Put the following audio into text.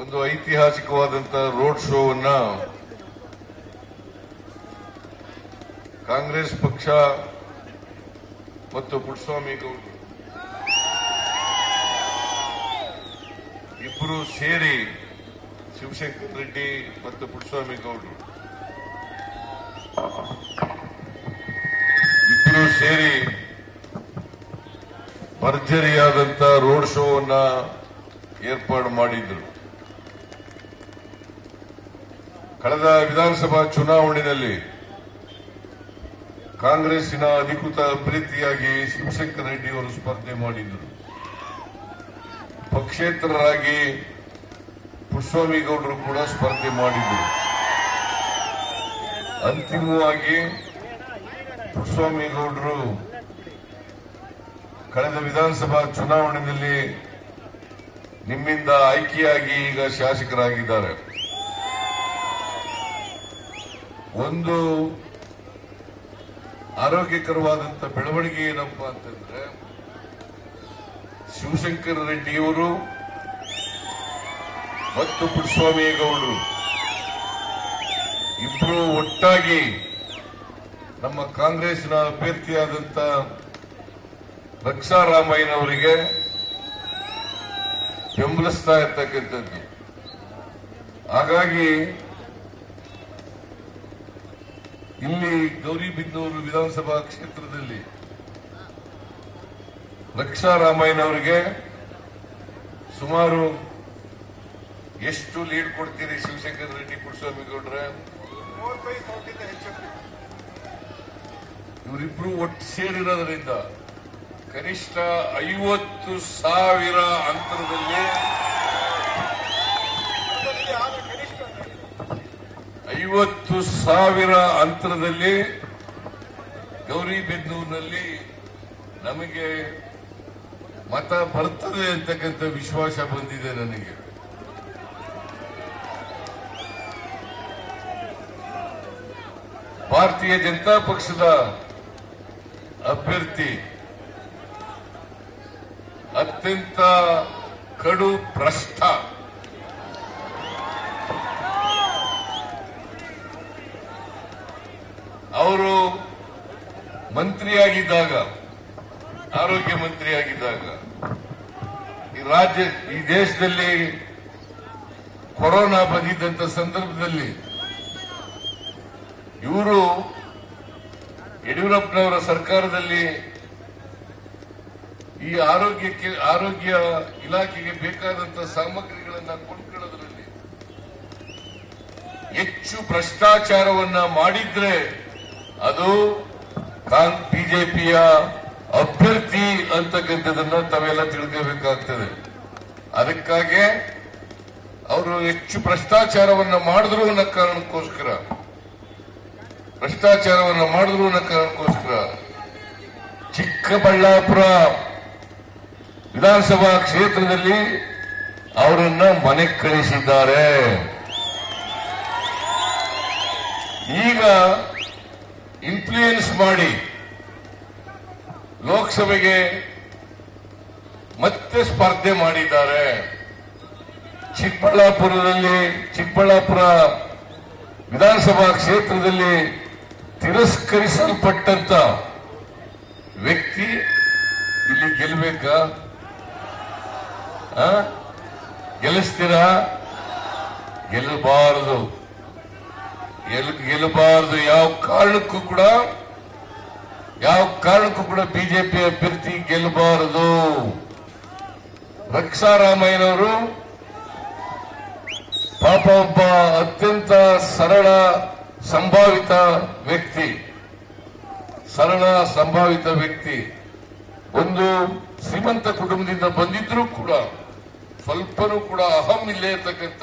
ಒಂದು ಐತಿಹಾಸಿಕವಾದಂತಹ ರೋಡ್ ಶೋವನ್ನ ಕಾಂಗ್ರೆಸ್ ಪಕ್ಷ ಮತ್ತು ಪುಟ್ಟಸ್ವಾಮಿ ಗೌಡರು ಇಬ್ಬರು ಸೇರಿ ಶಿವಶಂಕರ್ ರೆಡ್ಡಿ ಮತ್ತು ಪುಟ್ಟಸ್ವಾಮಿ ಗೌಡರು ಇಬ್ಬರು ಸೇರಿ ಭರ್ಜರಿಯಾದಂತ ರೋಡ್ ಶೋವನ್ನ ಏರ್ಪಾಡು ಮಾಡಿದ್ರು. ಕಳೆದ ವಿಧಾನಸಭಾ ಚುನಾವಣೆಯಲ್ಲಿ ಕಾಂಗ್ರೆಸ್ಸಿನ ಅಧಿಕೃತ ಅಭ್ಯರ್ಥಿಯಾಗಿ ಶಿವಶಂಕರ್ ರೆಡ್ಡಿ ಅವರು ಸ್ಪರ್ಧೆ ಮಾಡಿದ್ರು. ಪಕ್ಷೇತರರಾಗಿ ಪುಟ್ಟಸ್ವಾಮಿ ಗೌಡರು ಕೂಡ ಸ್ಪರ್ಧೆ ಮಾಡಿದ್ರು. ಅಂತಿಮವಾಗಿ ಪುಟ್ಟಸ್ವಾಮಿ ಗೌಡರು ಕಳೆದ ವಿಧಾನಸಭಾ ಚುನಾವಣೆಯಲ್ಲಿ ನಿಮ್ಮಿಂದ ಆಯ್ಕೆಯಾಗಿ ಈಗ ಶಾಸಕರಾಗಿದ್ದಾರೆ. ಒಂದು ಆರೋಗ್ಯಕರವಾದಂಥ ಬೆಳವಣಿಗೆ ಏನಪ್ಪಾ ಅಂತಂದ್ರೆ ಶಿವಶಂಕರ ರೆಡ್ಡಿಯವರು ಮತ್ತು ಪುಟ್ಟಸ್ವಾಮಿ ಗೌಡರು ಇಬ್ಬರು ಒಟ್ಟಾಗಿ ನಮ್ಮ ಕಾಂಗ್ರೆಸ್ನ ಅಭ್ಯರ್ಥಿಯಾದಂಥ ರಕ್ಷಾರಾಮಯ್ಯನವರಿಗೆ ಬೆಂಬಲಿಸ್ತಾ ಇರ್ತಕ್ಕಂಥದ್ದು. ಹಾಗಾಗಿ ಇಲ್ಲಿ ಗೌರಿಬಿದನೂರು ವಿಧಾನಸಭಾ ಕ್ಷೇತ್ರದಲ್ಲಿ ರಕ್ಷಾರಾಮಯ್ಯನವರಿಗೆ ಸುಮಾರು ಎಷ್ಟು ಲೀಡ್ ಕೊಡ್ತೀರಿ ಶಿವಶಂಕರ್ ರೆಡ್ಡಿ ಪುಟ್ಟಸ್ವಾಮಿ ಗೌಡ್ರೆ? ಇವರಿಬ್ರು ಒಟ್ಟು ಸೇರಿರೋದ್ರಿಂದ ಕನಿಷ್ಠ 50,000 ಅಂತರದಲ್ಲಿ 50,000 ಅಂತರದಲ್ಲಿ ಗೌರಿಬಿದನೂರಿನಲ್ಲಿ ನಮಗೆ ಮತ ಬರ್ತದೆ ಅಂತಕ್ಕಂಥ ವಿಶ್ವಾಸ ಬಂದಿದೆ ನನಗೆ. ಭಾರತೀಯ ಜನತಾ ಪಕ್ಷದ ಅಭ್ಯರ್ಥಿ ಅತ್ಯಂತ ಕಡು ಭ್ರಷ್ಟ, ಅವರು ಮಂತ್ರಿಯಾಗಿದ್ದಾಗ, ಆರೋಗ್ಯ ಮಂತ್ರಿಯಾಗಿದ್ದಾಗ ಈ ದೇಶದಲ್ಲಿ ಕೊರೋನಾ ಬಂದಿದ್ದಂತ ಸಂದರ್ಭದಲ್ಲಿ ಇವರು ಯಡಿಯೂರಪ್ಪನವರ ಸರ್ಕಾರದಲ್ಲಿ ಈ ಆರೋಗ್ಯ ಇಲಾಖೆಗೆ ಬೇಕಾದಂತಹ ಸಾಮಗ್ರಿಗಳನ್ನು ಕೊಂಡ್ಕೊಳ್ಳೋದ್ರಲ್ಲಿ ಹೆಚ್ಚು ಭ್ರಷ್ಟಾಚಾರವನ್ನ ಮಾಡಿದ್ರೆ ಅದು ಬಿಜೆಪಿಯ ಅಭ್ಯರ್ಥಿ ಅಂತಕ್ಕಂಥದನ್ನ ತಾವೆಲ್ಲ ತಿಳ್ಕೋಬೇಕಾಗ್ತದೆ. ಅದಕ್ಕಾಗಿ ಅವರು ಹೆಚ್ಚು ಭ್ರಷ್ಟಾಚಾರವನ್ನ ಮಾಡಿದ್ರು ಅನ್ನೋ ಕಾರಣಕ್ಕೋಸ್ಕರ ಚಿಕ್ಕಬಳ್ಳಾಪುರ ವಿಧಾನಸಭಾ ಕ್ಷೇತ್ರದಲ್ಲಿ ಅವರನ್ನ ಮನೆಗೆ ಕಳಿಸಿದ್ದಾರೆ. ಈಗ ಇನ್ಫ್ಲೂಯೆನ್ಸ್ ಮಾಡಿ ಲೋಕಸಭೆಗೆ ಮತ್ತೆ ಸ್ಪರ್ಧೆ ಮಾಡಿದ್ದಾರೆ. ಚಿಕ್ಕಬಳ್ಳಾಪುರ ವಿಧಾನಸಭಾ ಕ್ಷೇತ್ರದಲ್ಲಿ ತಿರಸ್ಕರಿಸಲ್ಪಟ್ಟಂತ ವ್ಯಕ್ತಿ ಇಲ್ಲಿ ಗೆಲ್ಲಬೇಕಾ? ಗೆಲ್ಲಿಸ್ತೀರಾ? ಗೆಲ್ಲಬಾರದು. ಯಾವ ಕಾರಣಕ್ಕೂ ಕೂಡ ಬಿಜೆಪಿ ಅಭ್ಯರ್ಥಿ ಗೆಲ್ಲಬಾರದು. ರಕ್ಷಾರಾಮಯ್ಯನವರು ಪಾಪ ಒಬ್ಬ ಅತ್ಯಂತ ಸರಳ ಸಂಭಾವಿತ ವ್ಯಕ್ತಿ, ಒಂದು ಶ್ರೀಮಂತ ಕುಟುಂಬದಿಂದ ಬಂದಿದ್ರೂ ಕೂಡ ಸ್ವಲ್ಪನೂ ಕೂಡ ಅಹಂ ಇಲ್ಲೇ ಇರ್ತಕ್ಕಂಥ